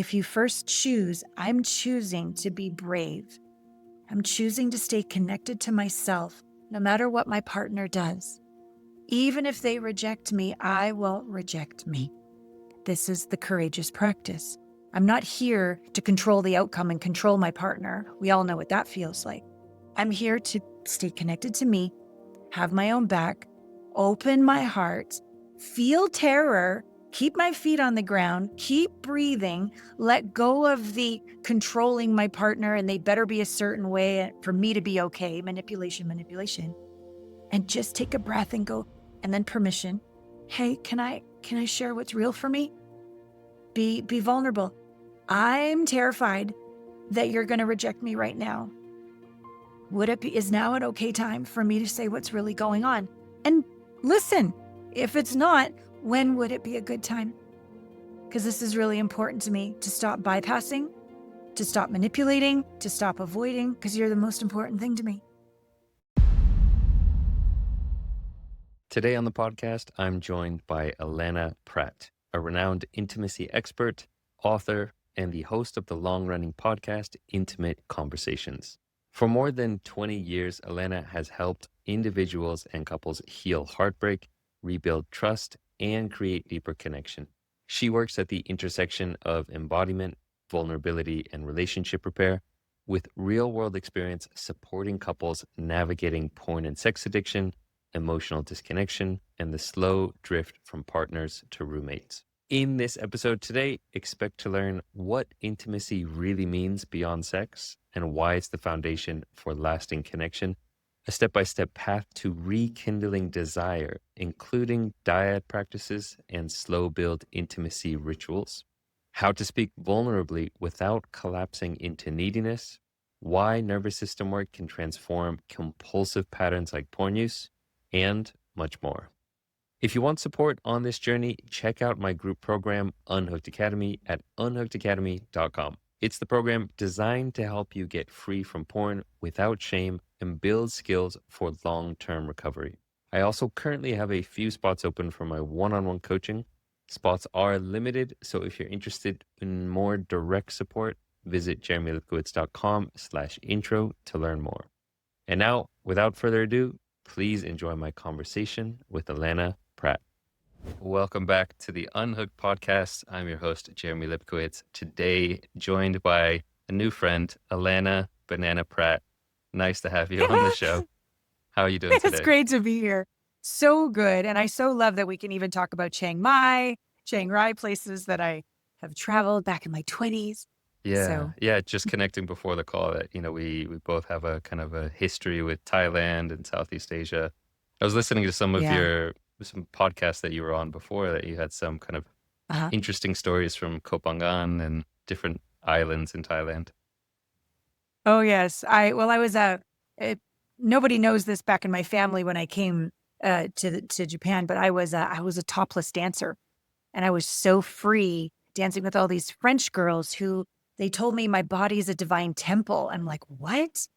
if you first choose, I'm choosing to be brave. I'm choosing to stay connected to myself, no matter what my partner does. Even if they reject me, I won't reject me. This is the courageous practice. I'm not here to control the outcome and control my partner. We all know what that feels like. I'm here to stay connected to me, have my own back, open my heart, feel terror, keep my feet on the ground, keep breathing, let go of the controlling my partner and they better be a certain way for me to be okay, manipulation, and just take a breath and go, and then permission. Hey, can I share what's real for me? Be vulnerable. I'm terrified that you're going to reject me right now. Is now an okay time for me to say what's really going on? And listen, if it's not, when would it be a good time? Because this is really important to me, to stop bypassing, to stop manipulating, to stop avoiding, because you're the most important thing to me. Today on the podcast, I'm joined by Allana Pratt, a renowned intimacy expert, author, and the host of the long-running podcast, Intimate Conversations. For more than 20 years, Allana has helped individuals and couples heal heartbreak, rebuild trust, and create deeper connection. She works at the intersection of embodiment, vulnerability, and relationship repair, with real-world experience supporting couples navigating porn and sex addiction, emotional disconnection, and the slow drift from partners to roommates. In this episode today, expect to learn what intimacy really means beyond sex and why it's the foundation for lasting connection, a step-by-step path to rekindling desire, including dyad practices and slow build intimacy rituals, how to speak vulnerably without collapsing into neediness, why nervous system work can transform compulsive patterns like porn use, and much more. If you want support on this journey, check out my group program, Unhooked Academy, at unhookedacademy.com. It's the program designed to help you get free from porn without shame and build skills for long-term recovery. I also currently have a few spots open for my one-on-one coaching. Spots are limited, so if you're interested in more direct support, visit jeremylipkowitz.com/intro to learn more. And now, without further ado, please enjoy my conversation with Allana Pratt. Welcome back to the Unhooked podcast. I'm your host, Jeremy Lipkowitz. Today, joined by a new friend, Allana Banana Pratt. Nice to have you on the show. How are you doing today? It's great to be here. So good. And I so love that we can even talk about Chiang Mai, Chiang Rai, places that I have traveled back in my 20s. Yeah. Just connecting before the call that, we both have a kind of a history with Thailand and Southeast Asia. I was listening to some podcasts that you were on before that you had some kind of interesting stories from Koh Phangan and different islands in Thailand. Oh, yes. I was nobody knows this back in my family when I came to Japan, but I was a topless dancer, and I was so free dancing with all these French girls who they told me my body is a divine temple. I'm like, what?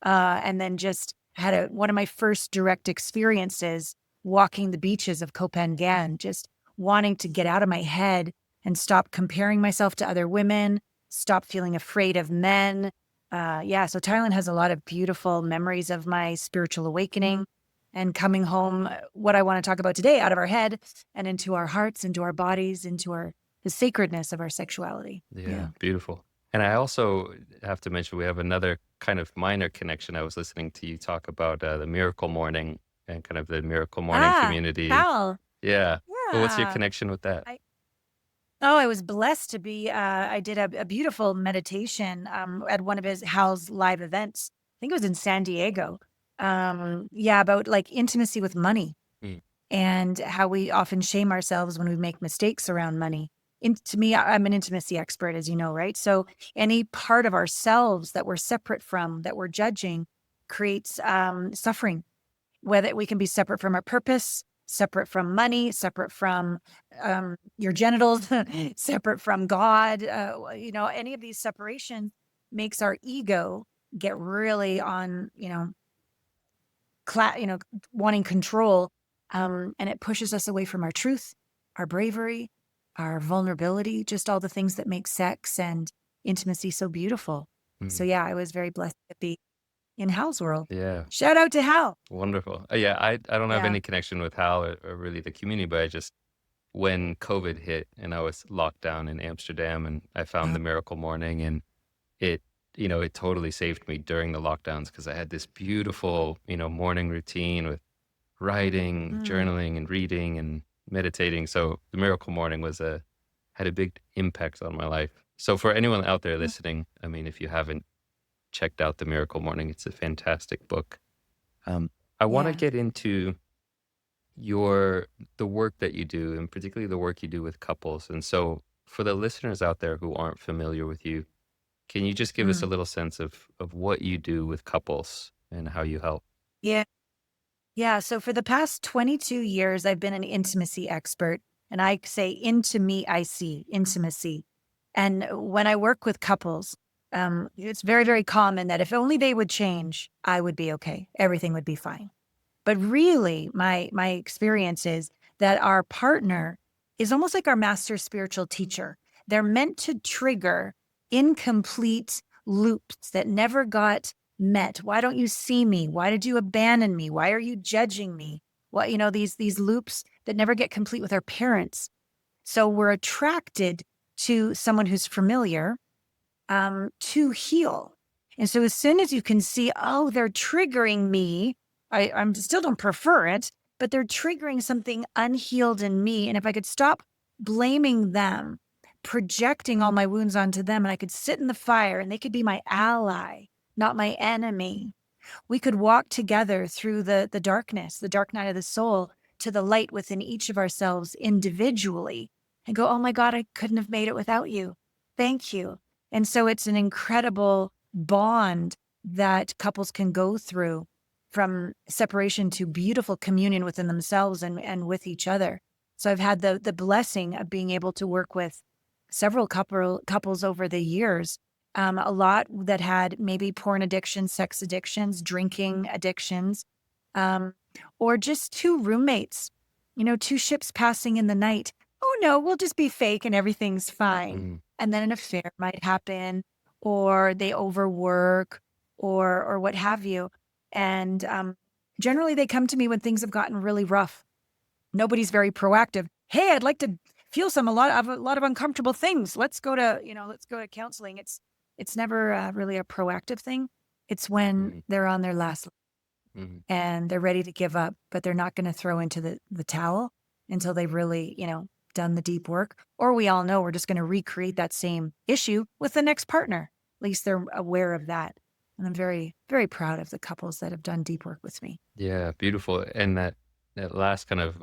And then just had one of my first direct experiences walking the beaches of Koh Phangan, just wanting to get out of my head and stop comparing myself to other women, stop feeling afraid of men. So Thailand has a lot of beautiful memories of my spiritual awakening and coming home, what I want to talk about today, out of our head and into our hearts, into our bodies, into the sacredness of our sexuality. Yeah, beautiful. And I also have to mention, we have another kind of minor connection. I was listening to you talk about the Miracle Morning and kind of the Miracle Morning community. Hal. Yeah. Well, what's your connection with that? I was blessed to be, I did a beautiful meditation at one of Hal's live events. I think it was in San Diego. About like intimacy with money and how we often shame ourselves when we make mistakes around money. To me, I'm an intimacy expert, as you know, right? So any part of ourselves that we're separate from, that we're judging, creates suffering. Whether we can be separate from our purpose, separate from money, separate from your genitals, separate from God. Any of these separations makes our ego get really on, wanting control, and it pushes us away from our truth, our bravery, our vulnerability, just all the things that make sex and intimacy so beautiful. So Mm. yeah, I was very blessed to be in Hal's world. Yeah. Shout out to Hal. Wonderful. Yeah, I don't have Yeah. any connection with Hal or really the community, but I just when COVID hit and I was locked down in Amsterdam and I found Uh, the Miracle Morning and it, it totally saved me during the lockdowns because I had this beautiful, morning routine with writing, mm, journaling and reading and meditating. So the Miracle Morning had a big impact on my life. So for anyone out there mm, listening, I mean, if you haven't checked out The Miracle Morning, it's a fantastic book. I want to yeah. get into the work that you do, and particularly the work you do with couples. And so, for the listeners out there who aren't familiar with you, can you just give us a Mm, little sense of what you do with couples and how you help? yeah. Yeah. So for the past 22 years, I've been an intimacy expert. And I say, into me, I see intimacy. And when I work with couples, it's very, very common that if only they would change, I would be okay. Everything would be fine. But really, my experience is that our partner is almost like our master spiritual teacher. They're meant to trigger incomplete loops that never got met. Why don't you see me? Why did you abandon me? Why are you judging me? What, these loops that never get complete with our parents. So we're attracted to someone who's familiar to heal. And so as soon as you can see, oh, they're triggering me, I'm still don't prefer it, but they're triggering something unhealed in me. And if I could stop blaming them, projecting all my wounds onto them, and I could sit in the fire and they could be my ally, not my enemy, we could walk together through the darkness, the dark night of the soul, to the light within each of ourselves individually and go, oh my God, I couldn't have made it without you. Thank you. And so it's an incredible bond that couples can go through, from separation to beautiful communion within themselves and with each other. So I've had the blessing of being able to work with several couples over the years, a lot that had maybe porn addictions, sex addictions, drinking addictions, um, or just two roommates, two ships passing in the night. Oh no, we'll just be fake and everything's fine. Mm, And then an affair might happen, or they overwork, or what have you. And generally, they come to me when things have gotten really rough. Nobody's very proactive. Hey, I'd like to feel a lot of uncomfortable things. Let's go to counseling. It's never really a proactive thing. It's when mm, they're on their last mm. and they're ready to give up, but they're not going to throw into the towel until they've really, done the deep work. Or we all know we're just going to recreate that same issue with the next partner. At least they're aware of that. And I'm very, very proud of the couples that have done deep work with me. Yeah, beautiful. And that last kind of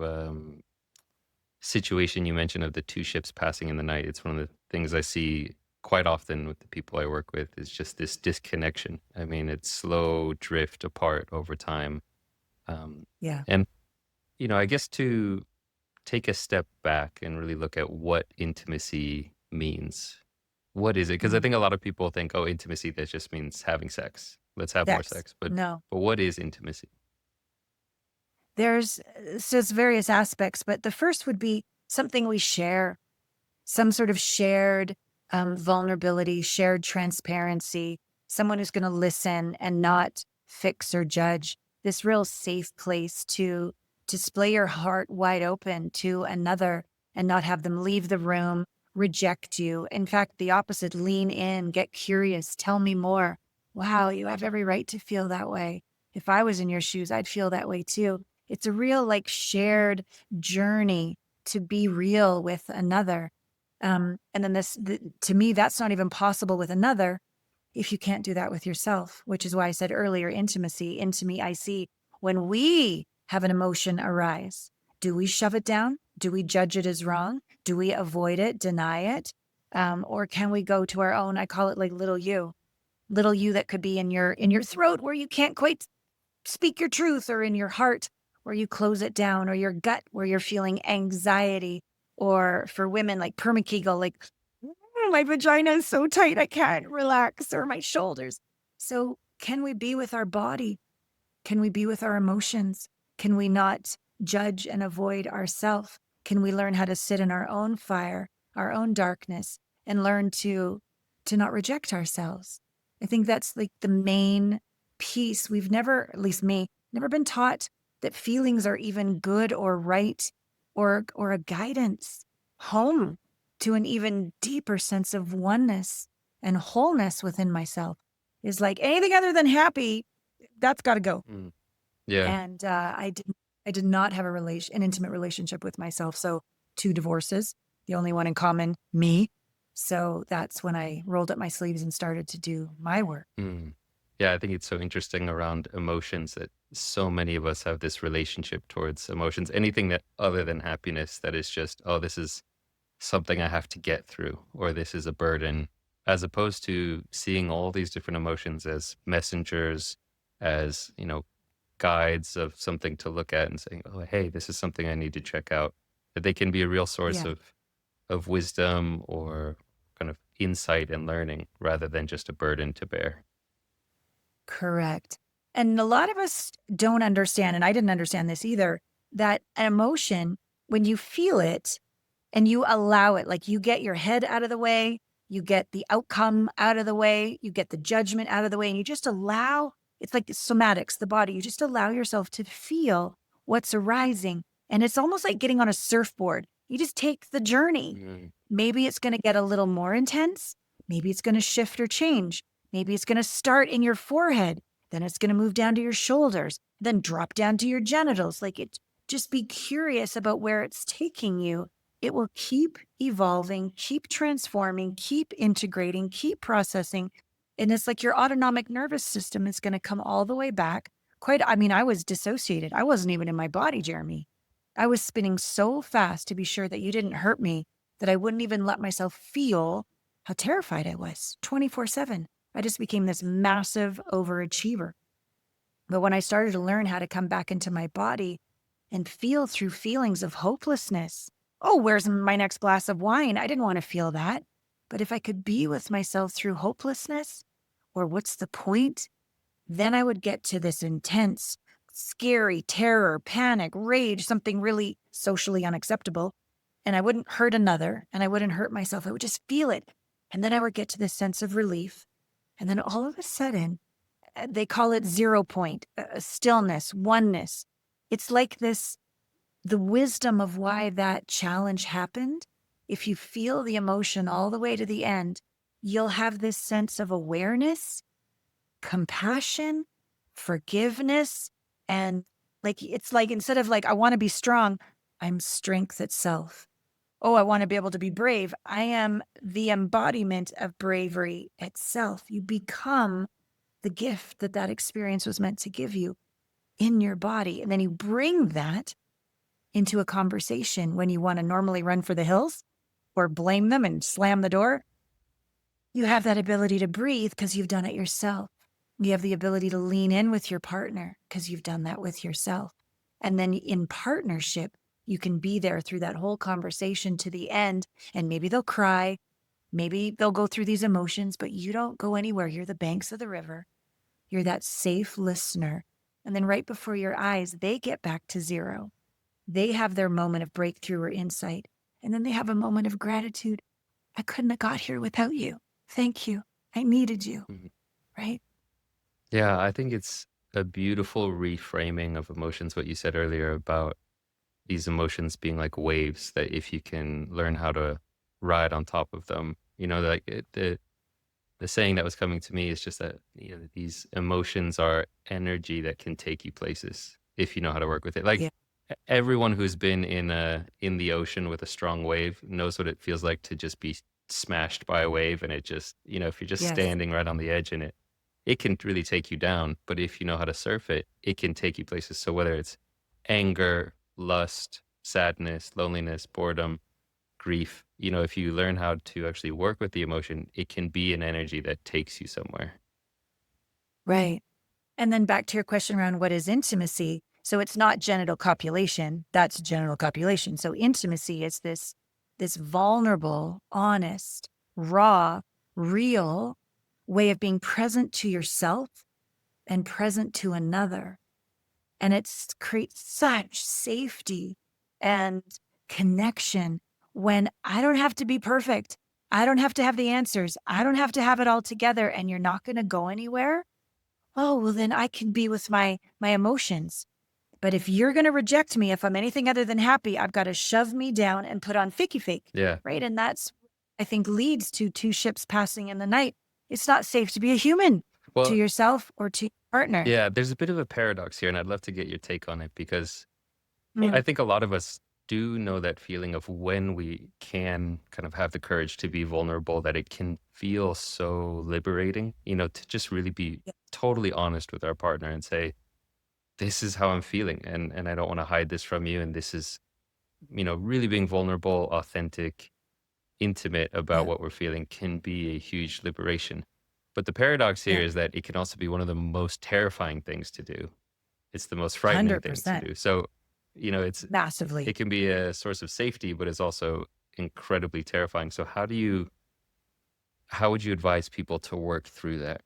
situation you mentioned of the two ships passing in the night, it's one of the things I see quite often with the people I work with is just this disconnection. I mean, it's slow drift apart over time. Um, Yeah. and, I guess to take a step back and really look at what intimacy means. What is it? Because I Mm. think a lot of people think, oh, intimacy, that just means having sex. Let's have more Sex. sex. But No. what is intimacy? So it's various aspects, but the first would be something we share, some sort of shared vulnerability, shared transparency, someone who's going to listen and not fix or judge. This real safe place to display your heart wide open to another and not have them leave the room, reject you. In fact, the opposite, lean in, get curious, tell me more. Wow, you have every right to feel that way. If I was in your shoes, I'd feel that way too. It's a real, like, shared journey to be real with another. And then to me, that's not even possible with another if you can't do that with yourself, which is why I said earlier, intimacy, into me, I see. When we have an emotion arise, do we shove it down? Do we judge it as wrong? Do we avoid it, deny it? Or can we go to our own, I call it like little you that could be in your throat where you can't quite speak your truth, or in your heart where you close it down, or your gut where you're feeling anxiety, or for women like permakegel, like, my vagina is so tight I can't relax, or my shoulders. So can we be with our body? Can we be with our emotions? Can we not judge and avoid ourself? Can we learn how to sit in our own fire, our own darkness, and learn to not reject ourselves? I think that's like the main piece. We've never, at least me, never been taught that feelings are even good or right or a guidance home to an even deeper sense of oneness and wholeness within myself is like anything other than happy, that's got to go. Mm. Yeah. And I did not have an intimate relationship with myself. So 2 divorces, the only one in common, me. So that's when I rolled up my sleeves and started to do my work. Mm. Yeah, I think it's so interesting around emotions that so many of us have this relationship towards emotions. Anything that other than happiness that is just, oh, this is something I have to get through, or this is a burden, as opposed to seeing all these different emotions as messengers, as, guides of something to look at and saying, oh, hey, this is something I need to check out. That they can be a real source Yeah, of wisdom or kind of insight and learning rather than just a burden to bear. correct. And a lot of us don't understand, and I didn't understand this either, that an emotion, when you feel it, and you allow it, like you get your head out of the way, you get the outcome out of the way, you get the judgment out of the way, and you just allow it's like the somatics, the body, you just allow yourself to feel what's arising. And it's almost like getting on a surfboard. You just take the journey. Mm. Maybe it's going to get a little more intense. Maybe it's going to shift or change. Maybe it's going to start in your forehead. Then it's going to move down to your shoulders, then drop down to your genitals. Like it, just be curious about where it's taking you. It will keep evolving, keep transforming, keep integrating, keep processing. And it's like your autonomic nervous system is going to come all the way back. I mean, I was dissociated. I wasn't even in my body, Jeremy. I was spinning so fast to be sure that you didn't hurt me that I wouldn't even let myself feel how terrified I was 24/7. I just became this massive overachiever. But when I started to learn how to come back into my body and feel through feelings of hopelessness, oh, where's my next glass of wine? I didn't want to feel that. But if I could be with myself through hopelessness, or what's the point? Then I would get to this intense, scary terror, panic, rage, something really socially unacceptable. And I wouldn't hurt another and I wouldn't hurt myself. I would just feel it. And then I would get to this sense of relief. And then all of a sudden, they call it 0 point, stillness, oneness. It's like this the wisdom of why that challenge happened. If you feel the emotion all the way to the end, you'll have this sense of awareness, compassion, forgiveness, and like it's like instead of like, I want to be strong, I'm strength itself. Oh, I want to be able to be brave. I am the embodiment of bravery itself. You become the gift that that experience was meant to give you in your body. And then you bring that into a conversation when you want to normally run for the hills or blame them and slam the door. You have that ability to breathe because you've done it yourself. You have the ability to lean in with your partner because you've done that with yourself. And then in partnership, you can be there through that whole conversation to the end. And maybe they'll cry. Maybe they'll go through these emotions, but you don't go anywhere. You're the banks of the river. You're that safe listener. And then right before your eyes, they get back to zero. They have their moment of breakthrough or insight. And then they have a moment of gratitude. I couldn't have got here without you. Thank you. I needed you. Mhm. Right? Yeah, I think it's a beautiful reframing of emotions, what you said earlier about these emotions being like waves, that if you can learn how to ride on top of them, like the saying that was coming to me is just that, these emotions are energy that can take you places if you know how to work with it. Like Yeah. everyone who's been in the ocean with a strong wave knows what it feels like to just be smashed by a wave, and it just, if you're just Yes. standing right on the edge in it, it can really take you down. But if you know how to surf it, it can take you places. So whether it's anger, lust, sadness, loneliness, boredom, grief, if you learn how to actually work with the emotion, it can be an energy that takes you somewhere. Right. And then back to your question around what is intimacy. So it's not genital copulation. That's genital copulation. So intimacy is this vulnerable, honest, raw, real way of being present to yourself and present to another. And it creates such safety and connection when I don't have to be perfect. I don't have to have the answers. I don't have to have it all together, and you're not going to go anywhere. Oh, well, then I can be with my emotions. But if you're going to reject me, if I'm anything other than happy, I've got to shove me down and put on ficky fake. Yeah. Right. And that's, I think, leads to two ships passing in the night. It's not safe to be a human to Well, yourself or to your partner. yeah, there's a bit of a paradox here, and I'd love to get your take on it because Mm. I think a lot of us do know that feeling of when we can kind of have the courage to be vulnerable, that it can feel so liberating, to just really be Yeah. totally honest with our partner and say, this is how I'm feeling, and I don't want to hide this from you. And this is, really being vulnerable, authentic, intimate about Yeah. what we're feeling can be a huge liberation. But the paradox here Yeah. is that it can also be one of the most terrifying things to do. It's the most frightening thing to 100%. do. So, it's Massively. it can be a source of safety, but it's also incredibly terrifying. So how would you advise people to work through that?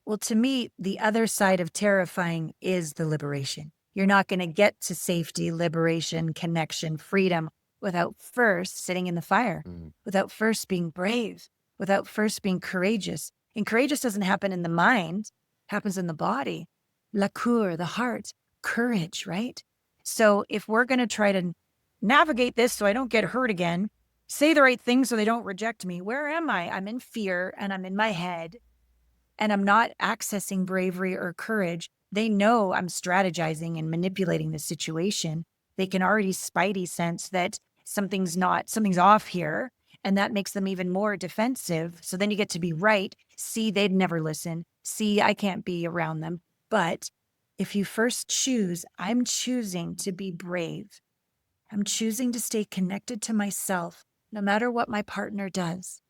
Well, to me, the other side of terrifying is the liberation. You're not going to get to safety, liberation, connection, freedom without first sitting in the fire, Mm, without first being brave, without first being courageous. And courageous doesn't happen in the mind, happens in the body. La cour, the heart, courage, right? So if we're going to try to navigate this so I don't get hurt again, say the right things so they don't reject me, where am I? I'm in fear and I'm in my head and I'm not accessing bravery or courage. They know I'm strategizing and manipulating the situation. They can already spidey sense that something's off here. And that makes them even more defensive. So then you get to be right. See, they'd never listen. See, I can't be around them. But if you first choose, I'm choosing to be brave. I'm choosing to stay connected to myself, no matter what my partner does.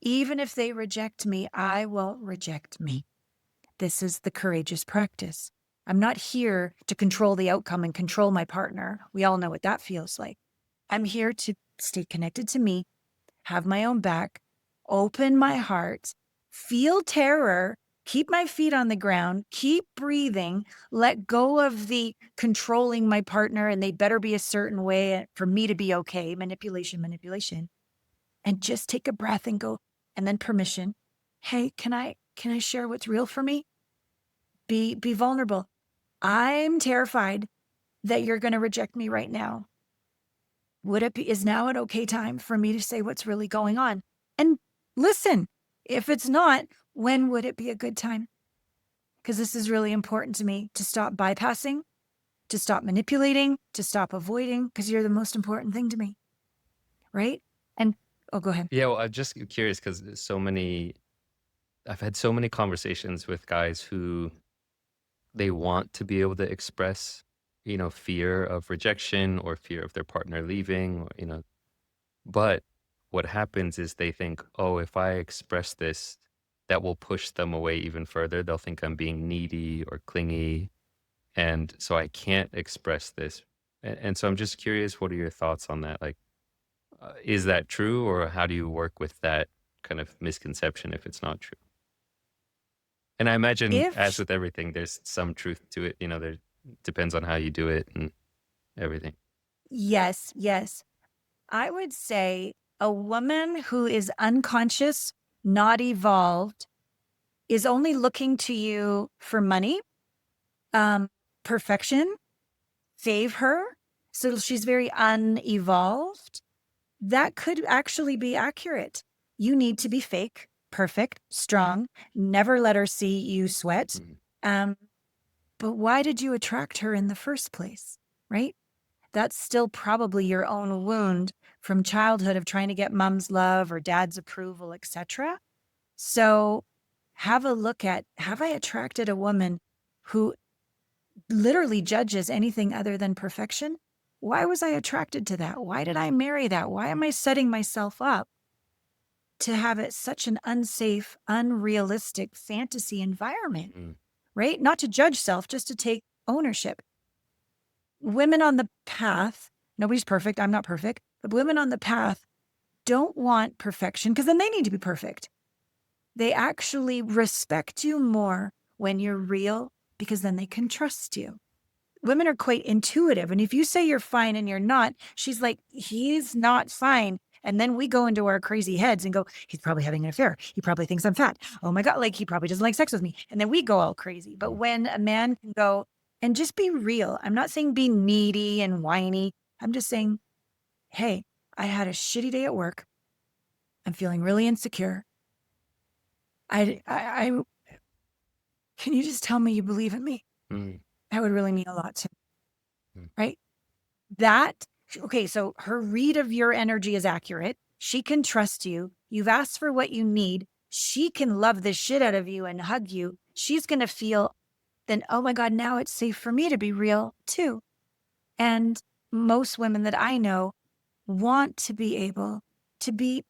Even if they reject me, I will reject me. This is the courageous practice. I'm not here to control the outcome and control my partner. We all know what that feels like. I'm here to stay connected to me, have my own back, open my heart, feel terror, keep my feet on the ground, keep breathing, let go of the controlling my partner and they better be a certain way for me to be okay. Manipulation. And just take a breath and go, and then permission. Hey, can I share what's real for me? Be vulnerable. I'm terrified that you're going to reject me right now. Is now an okay time for me to say what's really going on? And listen, if it's not, when would it be a good time? Because this is really important to me to stop bypassing, to stop manipulating, to stop avoiding, because you're the most important thing to me. Right? And go ahead. yeah, well, I'm just curious because I've had so many conversations with guys who they want to be able to express, fear of rejection or fear of their partner leaving, but what happens is they think, oh, if I express this, that will push them away even further. They'll think I'm being needy or clingy. And so I can't express this. And so I'm just curious, what are your thoughts on that? Like, is that true, or how do you work with that kind of misconception if it's not true? And I imagine, as If with everything, there's some truth to it. There depends on how you do it and everything. Yes. I would say a woman who is unconscious, not evolved, is only looking to you for money, perfection, save her. So she's very unevolved. That could actually be accurate. You need to be fake, perfect, strong, never let her see you sweat. Mhm. Um, but why did you attract her in the first place? Right? That's still probably your own wound from childhood of trying to get mom's love or dad's approval, etc. So have a look at, have I attracted a woman who literally judges anything other than perfection? Why was I attracted to that? Why did I marry that? Why am I setting myself up to have it such an unsafe, unrealistic fantasy environment? Mm. Right? Not to judge self, just to take ownership. Women on the path, nobody's perfect, I'm not perfect, but women on the path don't want perfection because then they need to be perfect. They actually respect you more when you're real because then they can trust you. women are quite intuitive. And if you say you're fine and you're not, she's like, he's not fine. And then we go into our crazy heads and go, he's probably having an affair. He probably thinks I'm fat. Oh my God, like he probably doesn't like sex with me. And then we go all crazy. But when a man can go and just be real, I'm not saying be needy and whiny. I'm just saying, hey, I had a shitty day at work. I'm feeling really insecure. I can you just tell me you believe in me? Mm, That would really mean a lot to me, mm, right? That, okay, so her read of your energy is accurate. She can trust you. You've asked for what you need. She can love the shit out of you and hug you. She's going to feel then, oh my God, now it's safe for me to be real too. And most women that I know want to be able to be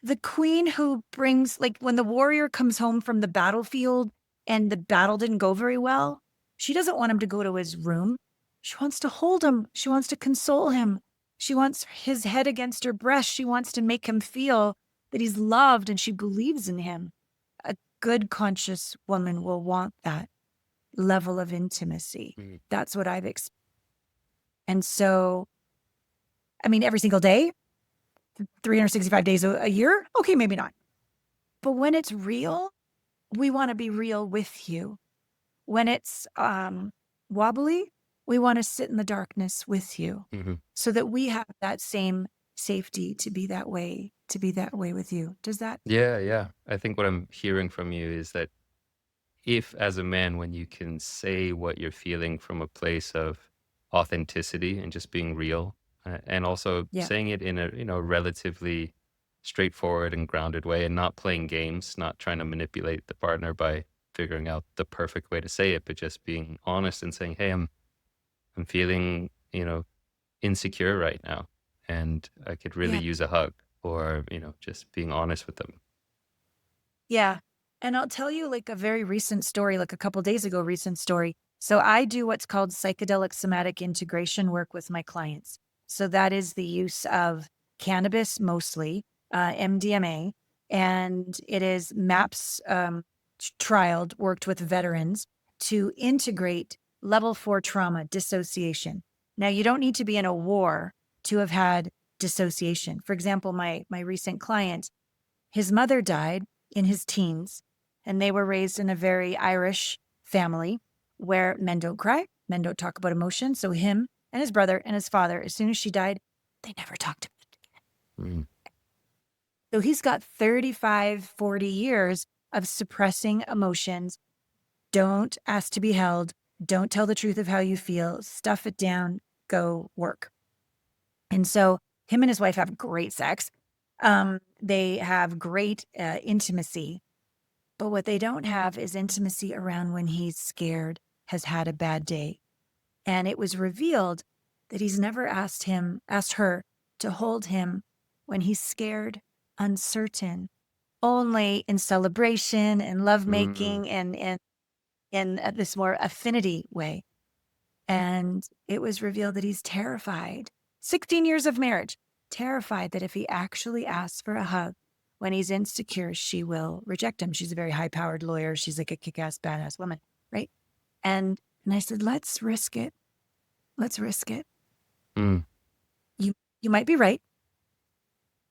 the queen who brings, like when the warrior comes home from the battlefield and the battle didn't go very well, she doesn't want him to go to his room. She wants to hold him. She wants to console him. She wants his head against her breast. She wants to make him feel that he's loved and she believes in him. A good, conscious woman will want that level of intimacy. mm. That's what I've experienced. And so, I mean, every single day, 365 days a year? Okay, maybe not. But when it's real, we want to be real with you. When it's wobbly, we want to sit in the darkness with you Mm-hmm. so that we have that same safety to be that way with you. Does that? Yeah, yeah. I think what I'm hearing from you is that if, as a man, when you can say what you're feeling from a place of authenticity and just being real, and also Yeah. saying it in a relatively straightforward and grounded way, and not playing games, not trying to manipulate the partner by figuring out the perfect way to say it, but just being honest and saying, "Hey, I'm feeling, insecure right now, and I could really Yeah. use a hug," or just being honest with them. Yeah. And I'll tell you like a very recent story, like a couple days ago, recent story. So I do what's called psychedelic somatic integration work with my clients. So that is the use of cannabis mostly, MDMA, and it is MAPS trialed, worked with veterans to integrate level 4 trauma, dissociation. Now, you don't need to be in a war to have had dissociation. For example, my recent client, his mother died in his teens, and they were raised in a very Irish family where men don't cry, men don't talk about emotions. So him and his brother and his father, as soon as she died, they never talked about it. Mm, So he's got 35, 40 years of suppressing emotions. Don't ask to be held. Don't tell the truth of how you feel. Stuff it down. Go work. And so him and his wife have great sex. They have great intimacy. But what they don't have is intimacy around when he's scared, has had a bad day. And it was revealed that he's never asked her to hold him when he's scared, uncertain, only in celebration and mm, lovemaking and in this more affinity way. And it was revealed that he's terrified. 16 years of marriage, terrified that if he actually asks for a hug when he's insecure, she will reject him. She's a very high powered lawyer. She's like a kick ass, badass woman. Right. And I said, let's risk it. Let's risk it. mm, You might be right,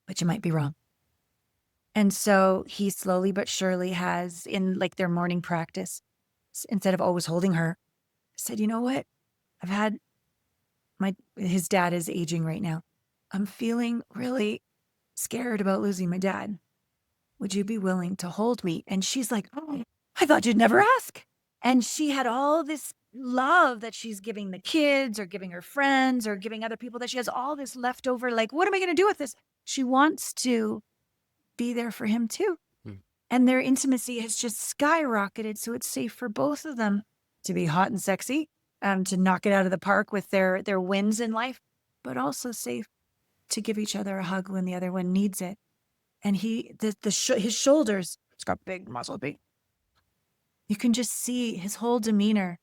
but you might be wrong. And so he slowly but surely has, in like their morning practice, instead of always holding her, said, you know what? I've had his dad is aging right now. I'm feeling really scared about losing my dad. Would you be willing to hold me? And she's like, oh, I thought you'd never ask. And she had all this love that she's giving the kids or giving her friends or giving other people, that she has all this leftover, like, what am I going to do with this? She wants to be there for him too. mm, And their intimacy has just skyrocketed. So it's safe for both of them to be hot and sexy, to knock it out of the park with their wins in life, but also safe to give each other a hug when the other one needs it. And his shoulders, he's got big muscle, big. You can just see his whole demeanor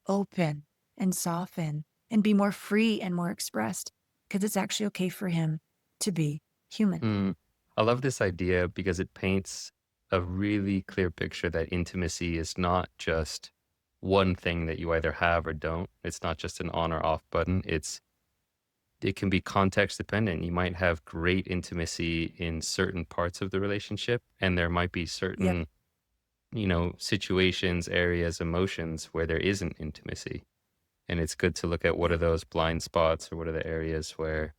open and soften and be more free and more expressed, because it's actually okay for him to be human. mm. I love this idea because it paints a really clear picture that intimacy is not just one thing that you either have or don't. It's not just an on or off button. It can be context dependent. You might have great intimacy in certain parts of the relationship, and there might be Yep. certain, situations, areas, emotions where there isn't intimacy. And it's good to look at what Yeah. are those blind spots, or what are the areas where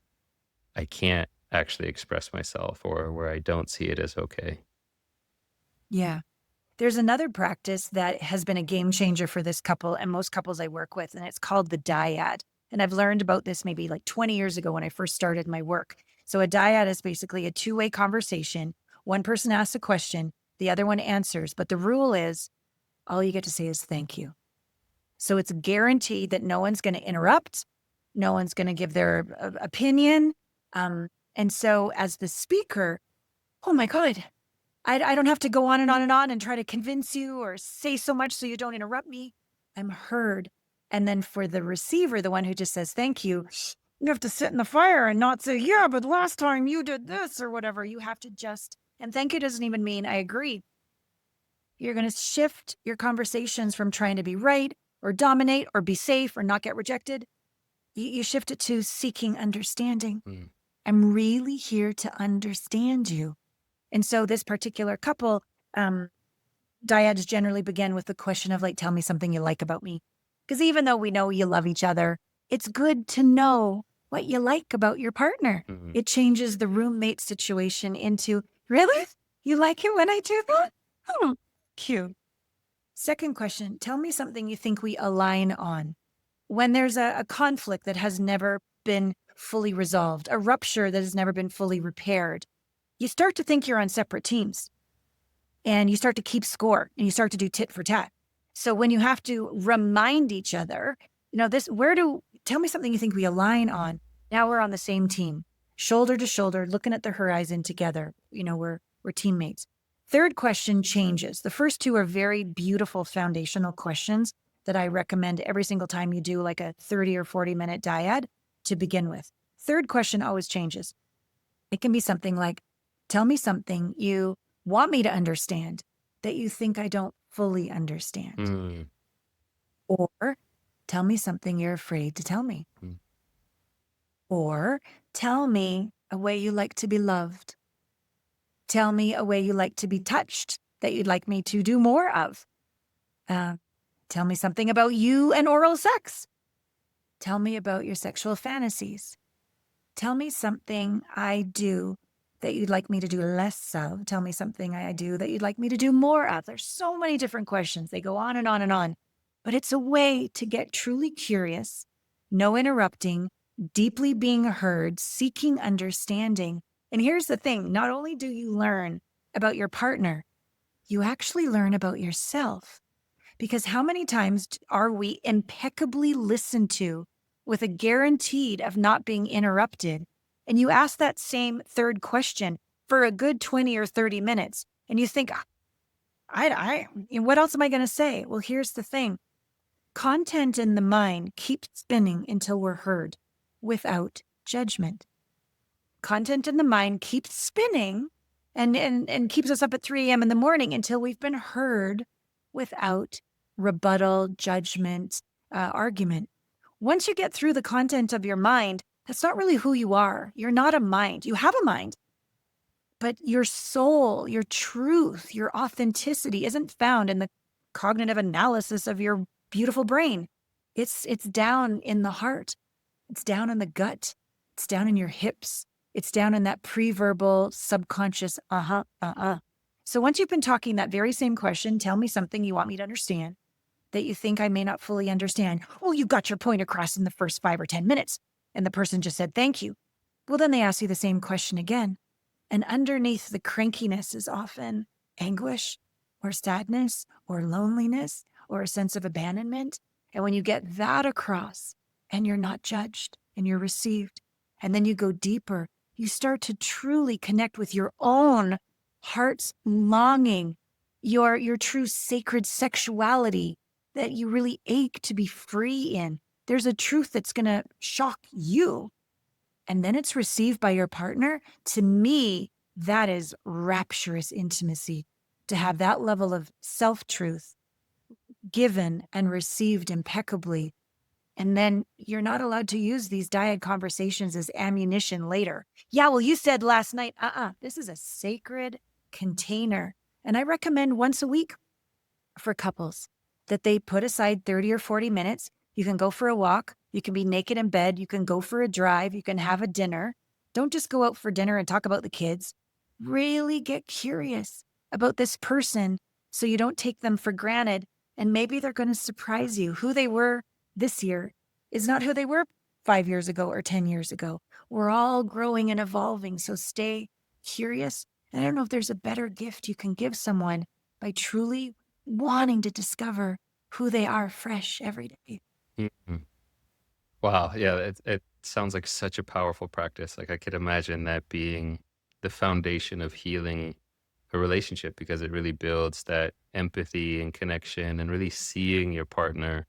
I can't actually express myself, or where I don't see it as okay. Yeah. There's another practice that has been a game changer for this couple and most couples I work with, and it's called the Dyad. And I've learned about this maybe like 20 years ago when I first started my work. So a dyad is basically a two-way conversation. One person asks a question, the other one answers, but the rule is all you get to say is thank you. So it's guaranteed that no one's going to interrupt, no one's going to give their opinion. And so as the speaker, oh my God, I don't have to go on and on and on and try to convince you or say so much so you don't interrupt me. I'm heard. And then for the receiver, the one who just says thank you have to sit in the fire and not say, yeah, but last time you did this or whatever. You have to just, and thank you doesn't even mean I agree. You're going to shift your conversations from trying to be right or dominate or be safe or not get rejected. You shift it to seeking understanding. Mm. I'm really here to understand you. And so this particular couple, dyads generally begin with the question of like, tell me something you like about me. Because even though we know you love each other, it's good to know what you like about your partner. Mhm. It changes the roommate situation into, really? You like it when I do that? Oh, cute. Second question, tell me something you think we align on. When there's a conflict that has never been fully resolved, a rupture that has never been fully repaired, you start to think you're on separate teams and you start to keep score and you start to do tit for tat. So when you have to remind each other, tell me something you think we align on. Now we're on the same team, shoulder to shoulder, looking at the horizon together. We're teammates. Third question changes. The first two are very beautiful foundational questions that I recommend every single time you do like a 30 or 40-minute dyad to begin with. Third question always changes. It can be something like, tell me something you want me to understand that you think I don't fully understand. Mm. Or tell me something you're afraid to tell me. Mm. Or tell me a way you like to be loved. Tell me a way you like to be touched that you'd like me to do more of. Tell me something about you and oral sex. Tell me about your sexual fantasies. Tell me something I do that you'd like me to do less of. Tell me something I do that you'd like me to do more of. There's so many different questions. They go on and on and on. But it's a way to get truly curious, no interrupting, deeply being heard, seeking understanding. And here's the thing, not only do you learn about your partner, you actually learn about yourself. Because how many times are we impeccably listened to with a guaranteed of not being interrupted? And you ask that same third question for a good 20 or 30 minutes. And you think, what else am I going to say? Well, here's the thing. Content in the mind keeps spinning until we're heard without judgment. Content in the mind keeps spinning and keeps us up at 3 a.m. in the morning until we've been heard without rebuttal, judgment, argument. Once you get through the content of your mind, that's not really who you are. You're not a mind. You have a mind, but your soul, your truth, your authenticity isn't found in the cognitive analysis of your beautiful brain. It's down in the heart. It's down in the gut. It's down in your hips. It's down in that pre-verbal subconscious, So once you've been talking that very same question, tell me something you want me to understand that you think I may not fully understand. Well, you got your point across in the first 5 or 10 minutes. And the person just said, thank you. Well, then they ask you the same question again. And underneath the crankiness is often anguish or sadness or loneliness or a sense of abandonment. And when you get that across and you're not judged and you're received, and then you go deeper, you start to truly connect with your own heart's longing, your true sacred sexuality that you really ache to be free in. There's a truth that's going to shock you. And then it's received by your partner. To me, that is rapturous intimacy, to have that level of self-truth given and received impeccably. And then you're not allowed to use these dyad conversations as ammunition later. Yeah, well, you said last night, this is a sacred container. And I recommend once a week for couples that they put aside 30 or 40 minutes. You can go for a walk. You can be naked in bed. You can go for a drive. You can have a dinner. Don't just go out for dinner and talk about the kids. Really get curious about this person so you don't take them for granted. And maybe they're going to surprise you. Who they were this year is not who they were 5 years ago or 10 years ago. We're all growing and evolving. So stay curious. And I don't know if there's a better gift you can give someone by truly wanting to discover who they are fresh every day. Mhm. Wow. Yeah. It sounds like such a powerful practice. Like I could imagine that being the foundation of healing a relationship because it really builds that empathy and connection and really seeing your partner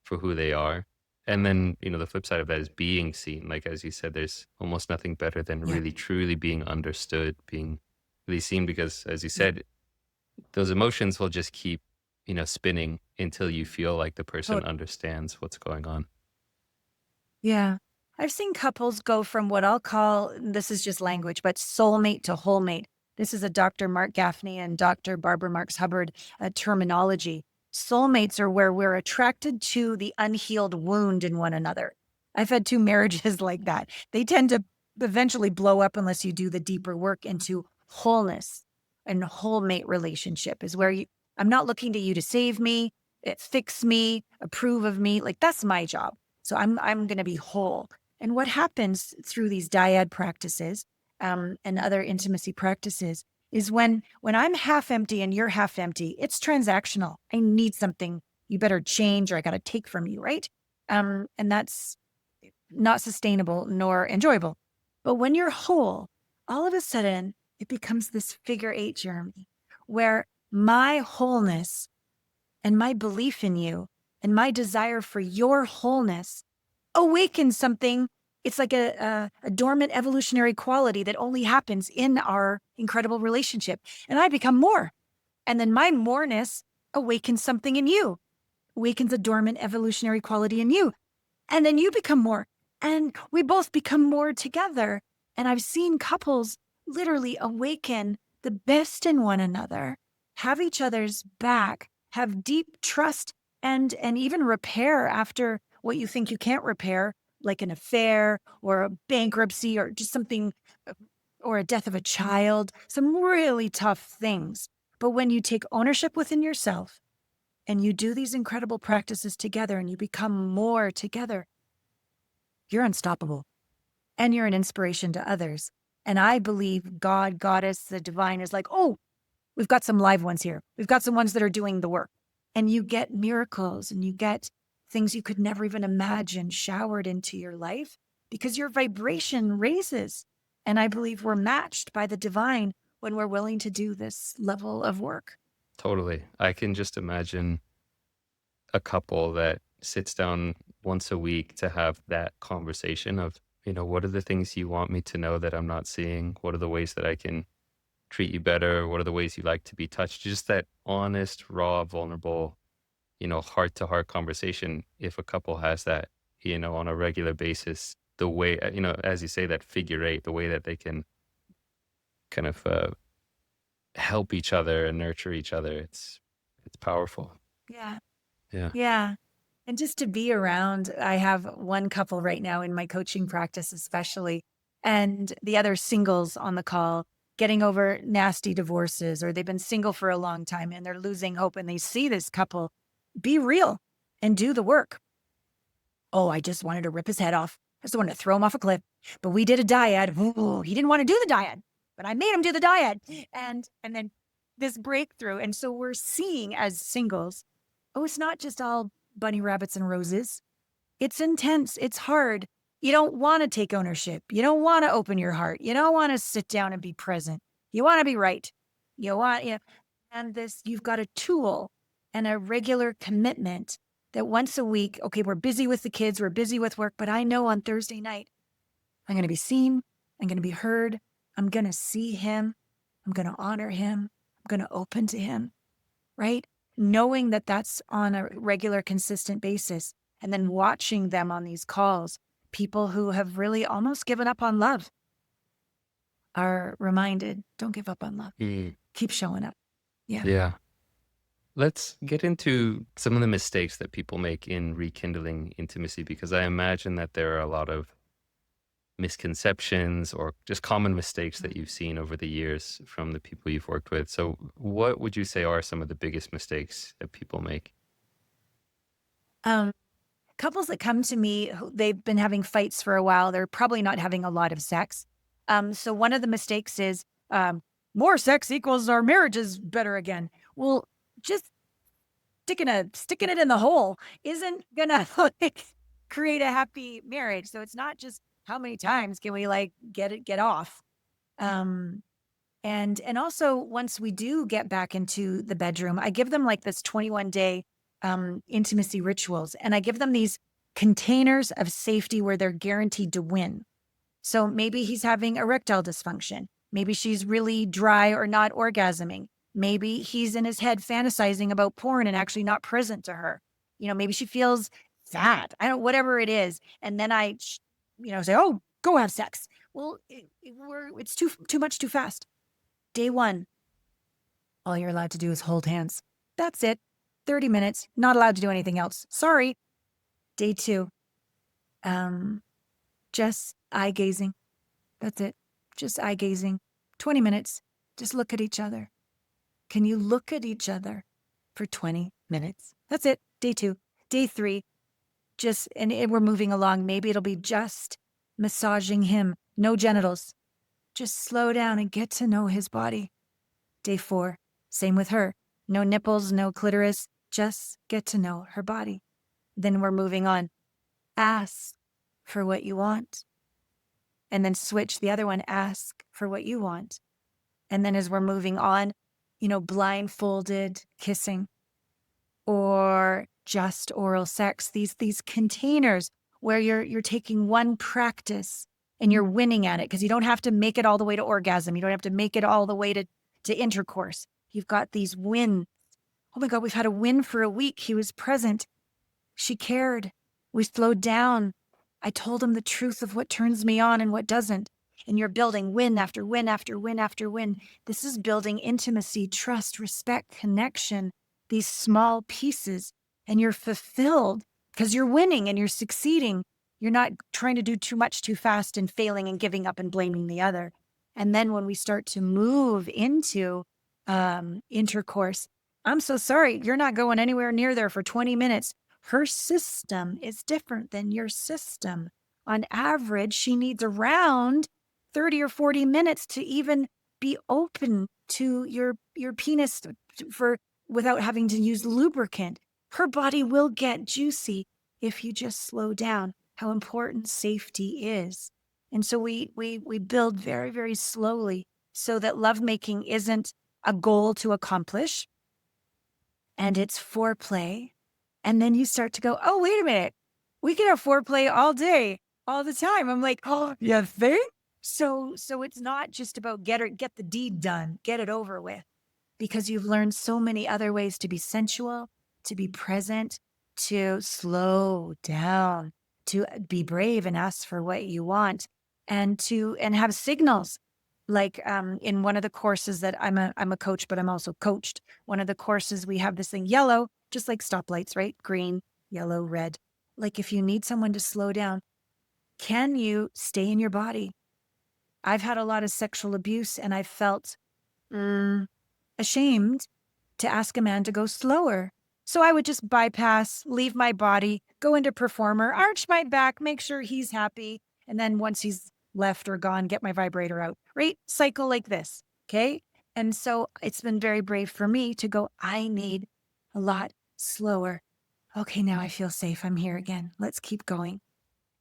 for who they are. And then, the flip side of that is being seen. Like, as you said, there's almost nothing better than Yeah. really truly being understood, being really seen, because as you Yeah. said, those emotions will just keep, spinning until you feel like the person Totally. understands what's going on. Yeah. I've seen couples go from what I'll call, this is just language, but soulmate to wholemate. This is a Dr. Mark Gaffney and Dr. Barbara Marks Hubbard terminology. Soulmates are where we're attracted to the unhealed wound in one another. I've had two marriages like that. They tend to eventually blow up unless you do the deeper work into wholeness. And wholemate relationship is where I'm not looking to you to save me, fix me, approve of me. Like that's my job. So I'm going to be whole. And what happens through these dyad practices and other intimacy practices is when I'm half empty and you're half empty, it's transactional. I need something. You better change, or I got to take from you, right? And that's not sustainable nor enjoyable. But when you're whole, all of a sudden it becomes this figure eight, Jeremy, where my wholeness and my belief in you and my desire for your wholeness awakens something. It's like a dormant evolutionary quality that only happens in our incredible relationship. And I become more. And then my moreness awakens something in you, awakens a dormant evolutionary quality in you. And then you become more. And we both become more together. And I've seen couples literally awaken the best in one another, have each other's back, have deep trust and even repair after what you think you can't repair, like an affair or a bankruptcy or just something, or a death of a child, some really tough things. But when you take ownership within yourself and you do these incredible practices together and you become more together, you're unstoppable and you're an inspiration to others. And I believe God, Goddess, the divine is like, oh, we've got some live ones here. We've got some ones that are doing the work. And you get miracles and you get things you could never even imagine showered into your life because your vibration raises. And I believe we're matched by the divine when we're willing to do this level of work. Totally. I can just imagine a couple that sits down once a week to have that conversation of, what are the things you want me to know that I'm not seeing? What are the ways that I can treat you better? What are the ways you like to be touched? Just that honest, raw, vulnerable, heart to heart conversation. If a couple has that, on a regular basis, the way, as you say, that figure eight, the way that they can kind of help each other and nurture each other, it's powerful. Yeah. Yeah. Yeah. And just to be around, I have one couple right now in my coaching practice, especially, and the other singles on the call getting over nasty divorces, or they've been single for a long time and they're losing hope. And they see this couple be real and do the work. Oh, I just wanted to rip his head off. I just wanted to throw him off a cliff. But we did a dyad. Ooh, he didn't want to do the dyad, but I made him do the dyad. And then this breakthrough. And so we're seeing as singles, oh, it's not just all bunny rabbits and roses. It's intense. It's hard. You don't want to take ownership. You don't want to open your heart. You don't want to sit down and be present. You want to be right. And this, you've got a tool and a regular commitment that once a week, okay, we're busy with the kids, we're busy with work, but I know on Thursday night, I'm going to be seen. I'm going to be heard. I'm going to see him. I'm going to honor him. I'm going to open to him. Right? knowing that that's on a regular, consistent basis, and then watching them on these calls, people who have really almost given up on love are reminded, don't give up on love. Mm. Keep showing up. Yeah. Yeah. Let's get into some of the mistakes that people make in rekindling intimacy, because I imagine that there are a lot of misconceptions or just common mistakes that you've seen over the years from the people you've worked with. So what would you say are some of the biggest mistakes that people make? Um, Couples that come to me, they've been having fights for a while. They're probably not having a lot of sex. So one of the mistakes is more sex equals our marriage is better again. Well, just sticking it in the hole isn't gonna like create a happy marriage. So it's not just how many times can we like get off. Um, and also once we do get back into the bedroom, I give them like this 21-day intimacy rituals, and I give them these containers of safety where they're guaranteed to win. So maybe he's having erectile dysfunction. Maybe she's really dry or not orgasming. Maybe he's in his head fantasizing about porn and actually not present to her. Maybe she feels fat. I don't, whatever it is. And then say, oh, go have sex. Well, it's too much too fast. Day one, all you're allowed to do is hold hands. That's it. 30 minutes, not allowed to do anything else. Sorry. Day two, just eye gazing. That's it. Just eye gazing. 20 minutes. Just look at each other. Can you look at each other for 20 minutes? That's it. Day two. Day three, and we're moving along. Maybe it'll be just massaging him. No genitals. Just slow down and get to know his body. Day four, same with her. No nipples, no clitoris. Just get to know her body. Then we're moving on. Ask for what you want. And then switch the other one, ask for what you want. And then as we're moving on, blindfolded kissing or just oral sex, these containers where you're taking one practice and you're winning at it, because you don't have to make it all the way to orgasm. You don't have to make it all the way to intercourse. You've got these wins. Oh my God, we've had a win for a week. He was present. She cared. We slowed down. I told him the truth of what turns me on and what doesn't. And you're building win after win after win after win. This is building intimacy, trust, respect, connection, these small pieces. And you're fulfilled because you're winning and you're succeeding. You're not trying to do too much too fast and failing and giving up and blaming the other. And then when we start to move into intercourse, I'm so sorry, you're not going anywhere near there for 20 minutes. Her system is different than your system. On average, she needs around 30 or 40 minutes to even be open to your penis without having to use lubricant. Her body will get juicy if you just slow down. How important safety is. And so we build very, very slowly so that lovemaking isn't a goal to accomplish, and it's foreplay. And then you start to go, oh, wait a minute. We can have foreplay all day, all the time. I'm like, oh, you think? So it's not just about get the deed done, get it over with, because you've learned so many other ways to be sensual, to be present, to slow down, to be brave and ask for what you want, and have signals. Like in one of the courses that I'm a coach, but I'm also coached. One of the courses we have this thing, yellow, just like stoplights, right? Green, yellow, red. Like if you need someone to slow down, can you stay in your body? I've had a lot of sexual abuse and I felt ashamed to ask a man to go slower. So I would just bypass, leave my body, go into performer, arch my back, make sure he's happy. And then once he's left or gone, get my vibrator out, right? Cycle like this, okay? And so it's been very brave for me to go, I need a lot slower. Okay, now I feel safe. I'm here again. Let's keep going.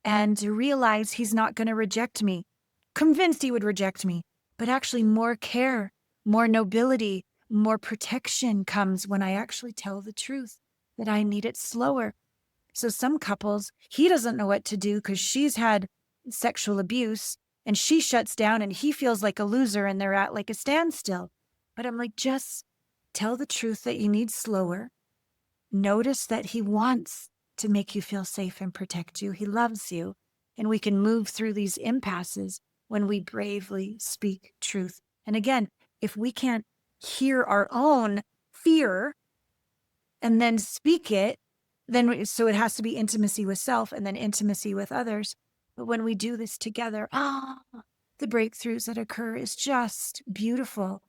And to realize he's not going to reject me. Convinced he would reject me, but actually more care, more nobility, more protection comes when I actually tell the truth that I need it slower. So some couples, he doesn't know what to do because she's had sexual abuse and she shuts down and he feels like a loser and they're at like a standstill. But I'm like, just Tell the truth that you need slower. Notice that he wants to make you feel safe and protect you. He loves you. And we can move through these impasses when we bravely speak truth. And again, if we can't hear our own fear and then speak it, then so it has to be intimacy with self and then intimacy with others. But when we do this together, the breakthroughs that occur is just beautiful.